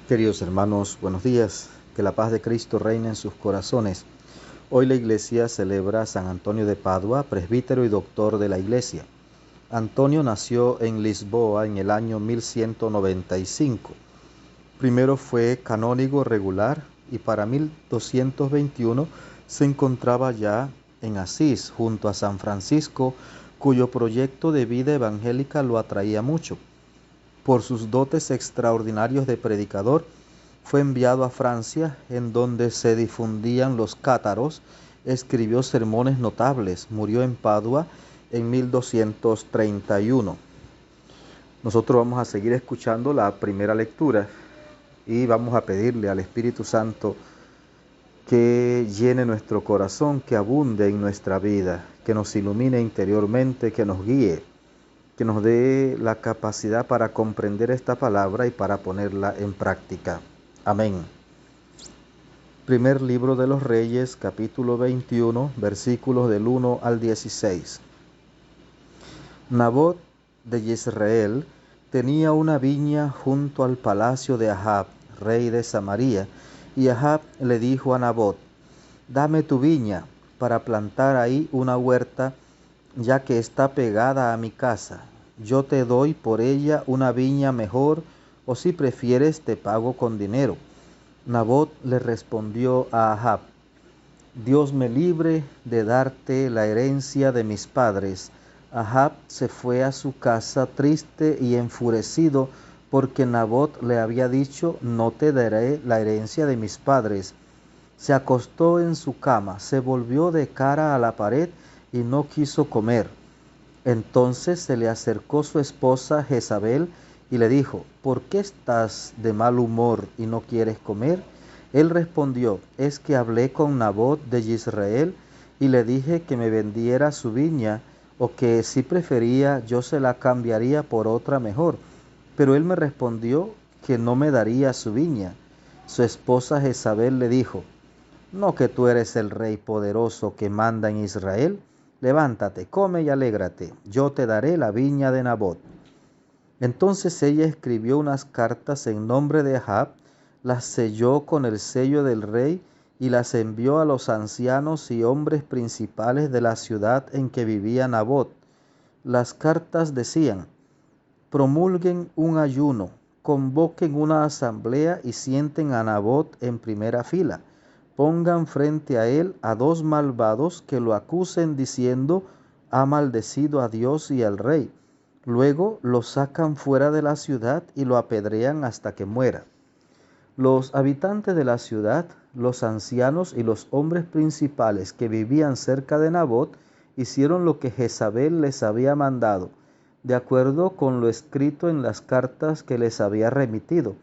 Queridos hermanos, buenos días. Que la paz de Cristo reine en sus corazones. Hoy la Iglesia celebra a San Antonio de Padua, presbítero y doctor de la Iglesia. Antonio nació en Lisboa en el año 1195. Primero fue canónigo regular y para 1221 se encontraba ya en Asís, junto a San Francisco, cuyo proyecto de vida evangélica lo atraía mucho. Por sus dotes extraordinarios de predicador, fue enviado a Francia, en donde se difundían los cátaros, escribió sermones notables, murió en Padua en 1231. Nosotros vamos a seguir escuchando la primera lectura y vamos a pedirle al Espíritu Santo que llene nuestro corazón, que abunde en nuestra vida, que nos ilumine interiormente, que nos guíe, que nos dé la capacidad para comprender esta palabra y para ponerla en práctica. Amén. Primer libro de los Reyes, capítulo 21, versículos del 1 al 16. Nabot de Jezreel tenía una viña junto al palacio de Ahab, rey de Samaria, y Ahab le dijo a Nabot: «Dame tu viña para plantar ahí una huerta, ya que está pegada a mi casa. Yo te doy por ella una viña mejor, o si prefieres te pago con dinero». Nabot le respondió a Ahab: «Dios me libre de darte la herencia de mis padres». Ahab se fue a su casa triste y enfurecido, porque Nabot le había dicho: «No te daré la herencia de mis padres». Se acostó en su cama, se volvió de cara a la pared y no quiso comer. Entonces se le acercó su esposa Jezabel y le dijo: «¿Por qué estás de mal humor y no quieres comer?». Él respondió: «Es que hablé con Nabot de Jezreel y le dije que me vendiera su viña, o que si prefería yo se la cambiaría por otra mejor. Pero él me respondió que no me daría su viña». Su esposa Jezabel le dijo: «¿No que tú eres el rey poderoso que manda en Israel? Levántate, come y alégrate, yo te daré la viña de Nabot». Entonces ella escribió unas cartas en nombre de Ahab, las selló con el sello del rey y las envió a los ancianos y hombres principales de la ciudad en que vivía Nabot. Las cartas decían: «Promulguen un ayuno, convoquen una asamblea y sienten a Nabot en primera fila. Pongan frente a él a dos malvados que lo acusen diciendo: ha maldecido a Dios y al rey». Luego lo sacan fuera de la ciudad y lo apedrean hasta que muera. Los habitantes de la ciudad, los ancianos y los hombres principales que vivían cerca de Nabot hicieron lo que Jezabel les había mandado, de acuerdo con lo escrito en las cartas que les había remitido.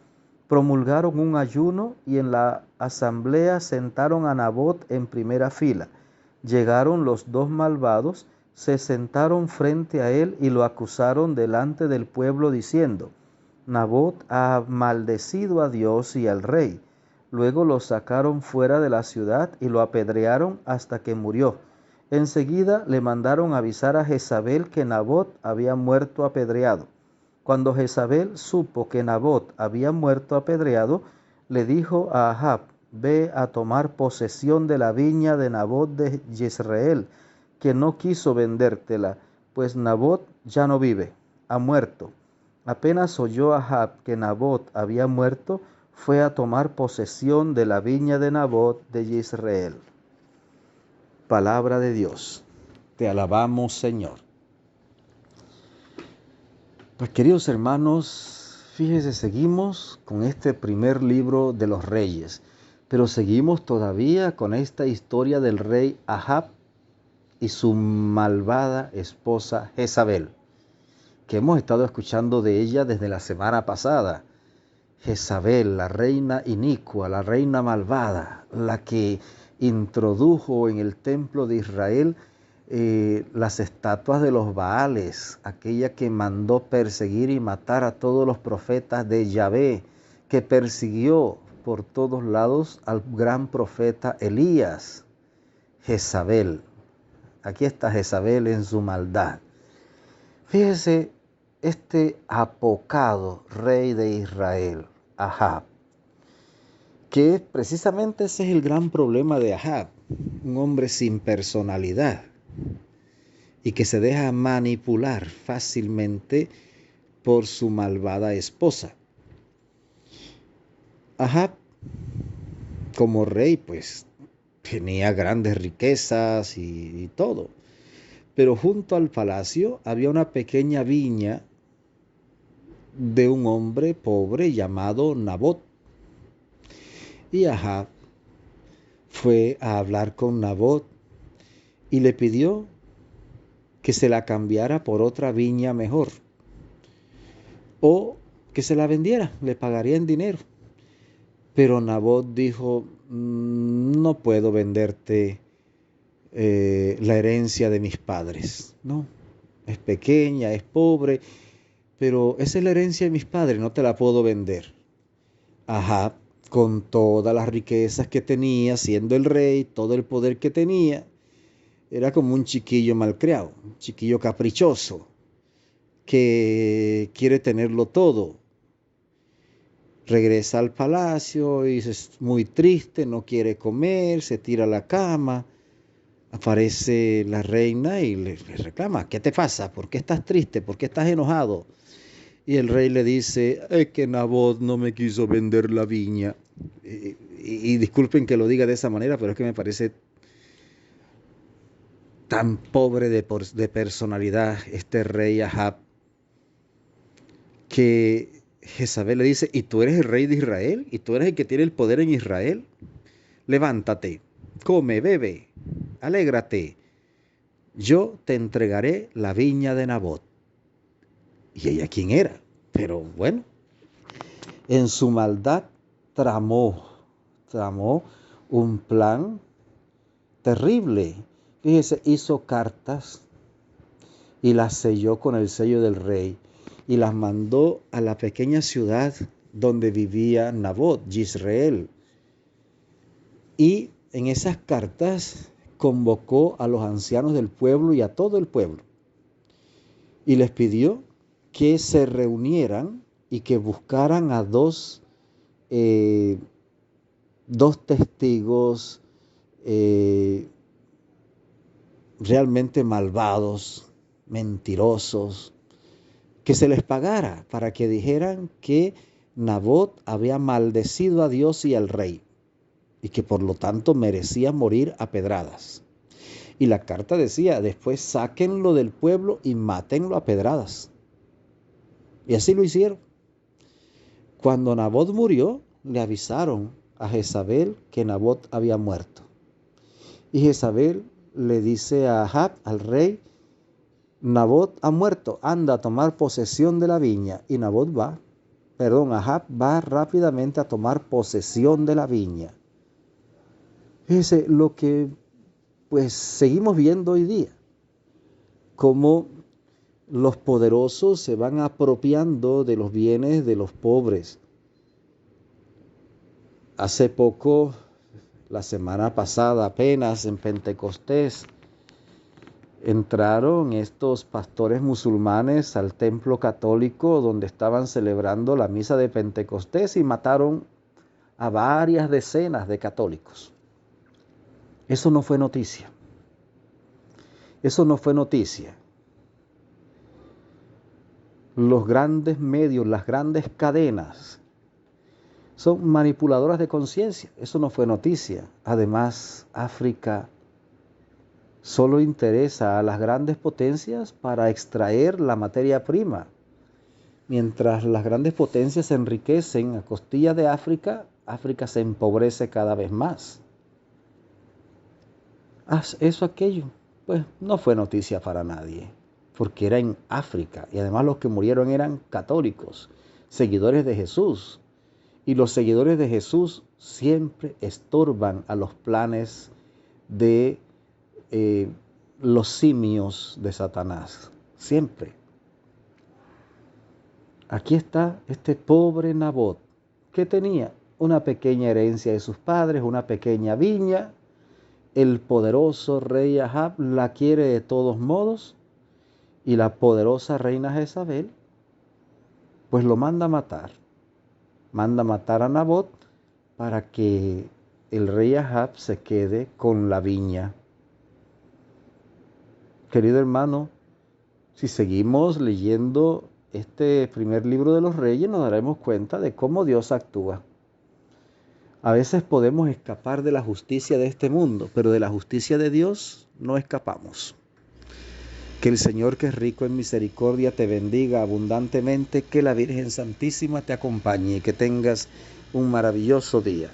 Promulgaron un ayuno y en la asamblea sentaron a Nabot en primera fila. Llegaron los dos malvados, se sentaron frente a él y lo acusaron delante del pueblo diciendo: «Nabot ha maldecido a Dios y al rey». Luego lo sacaron fuera de la ciudad y lo apedrearon hasta que murió. Enseguida le mandaron avisar a Jezabel que Nabot había muerto apedreado. Cuando Jezabel supo que Nabot había muerto apedreado, le dijo a Ahab: «Ve a tomar posesión de la viña de Nabot de Jezreel, que no quiso vendértela, pues Nabot ya no vive, ha muerto». Apenas oyó Ahab que Nabot había muerto, fue a tomar posesión de la viña de Nabot de Jezreel. Palabra de Dios. Te alabamos, Señor. Pues queridos hermanos, fíjense, seguimos con este primer libro de los Reyes, pero seguimos todavía con esta historia del rey Ahab y su malvada esposa Jezabel, que hemos estado escuchando de ella desde la semana pasada. Jezabel, la reina inicua, la reina malvada, la que introdujo en el templo de Israel las estatuas de los Baales, aquella que mandó perseguir y matar a todos los profetas de Yahvé, que persiguió por todos lados al gran profeta Elías. Jezabel, aquí está Jezabel en su maldad. Fíjese, este apocado rey de Israel, Ahab, Que precisamente ese es el gran problema de Ahab, un hombre sin personalidad y que se deja manipular fácilmente por su malvada esposa. Ahab, como rey, pues tenía grandes riquezas y todo, pero junto al palacio había una pequeña viña de un hombre pobre llamado Nabot. Y Ahab fue a hablar con Nabot y le pidió que se la cambiara por otra viña mejor o que se la vendiera, le pagaría en dinero. Pero Nabot dijo, no puedo venderte la herencia de mis padres, no, es pequeña, es pobre, pero esa es la herencia de mis padres, no te la puedo vender. Ahab, con todas las riquezas que tenía, siendo el rey, todo el poder que tenía, era como un chiquillo malcriado, un chiquillo caprichoso, que quiere tenerlo todo. Regresa al palacio y es muy triste, no quiere comer, se tira a la cama. Aparece la reina y le reclama, ¿qué te pasa? ¿Por qué estás triste? ¿Por qué estás enojado? Y el rey le dice, es que Nabot no me quiso vender la viña. Y disculpen que lo diga de esa manera, pero es que me parece tan pobre de personalidad este rey Ahab, que Jezabel le dice, ¿y tú eres el rey de Israel? ¿Y tú eres el que tiene el poder en Israel? Levántate, come, bebe, alégrate. Yo te entregaré la viña de Nabot. ¿Y ella quién era? Pero bueno, en su maldad tramó un plan terrible. Fíjese, hizo cartas y las selló con el sello del rey y las mandó a la pequeña ciudad donde vivía Nabot, Jezreel. Y en esas cartas convocó a los ancianos del pueblo y a todo el pueblo y les pidió que se reunieran y que buscaran a dos testigos realmente malvados, mentirosos, que se les pagara para que dijeran que Nabot había maldecido a Dios y al rey y que por lo tanto merecía morir a pedradas. Y la carta decía, después sáquenlo del pueblo y mátenlo a pedradas. Y así lo hicieron. Cuando Nabot murió, le avisaron a Jezabel que Nabot había muerto. Y Jezabel le dice a Ahab, al rey, Nabot ha muerto, anda a tomar posesión de la viña. Y Ahab va rápidamente a tomar posesión de la viña. Fíjese lo que pues seguimos viendo hoy día, cómo los poderosos se van apropiando de los bienes de los pobres. Hace poco, la semana pasada apenas en Pentecostés, entraron estos pastores musulmanes al templo católico donde estaban celebrando la misa de Pentecostés y mataron a varias decenas de católicos. Eso no fue noticia. Eso no fue noticia. Los grandes medios, las grandes cadenas son manipuladoras de conciencia. Eso no fue noticia. Además, África solo interesa a las grandes potencias para extraer la materia prima. Mientras las grandes potencias se enriquecen a costillas de África, África se empobrece cada vez más. Aquello, pues no fue noticia para nadie, porque era en África y además los que murieron eran católicos, seguidores de Jesús. Y los seguidores de Jesús siempre estorban a los planes de los simios de Satanás, siempre. Aquí está este pobre Nabot, que tenía una pequeña herencia de sus padres, una pequeña viña. El poderoso rey Ahab la quiere de todos modos y la poderosa reina Jezabel pues lo manda a matar. Manda a matar a Nabot para que el rey Ahab se quede con la viña. Querido hermano, si seguimos leyendo este primer libro de los Reyes, nos daremos cuenta de cómo Dios actúa. A veces podemos escapar de la justicia de este mundo, pero de la justicia de Dios no escapamos. Que el Señor, que es rico en misericordia, te bendiga abundantemente, que la Virgen Santísima te acompañe y que tengas un maravilloso día.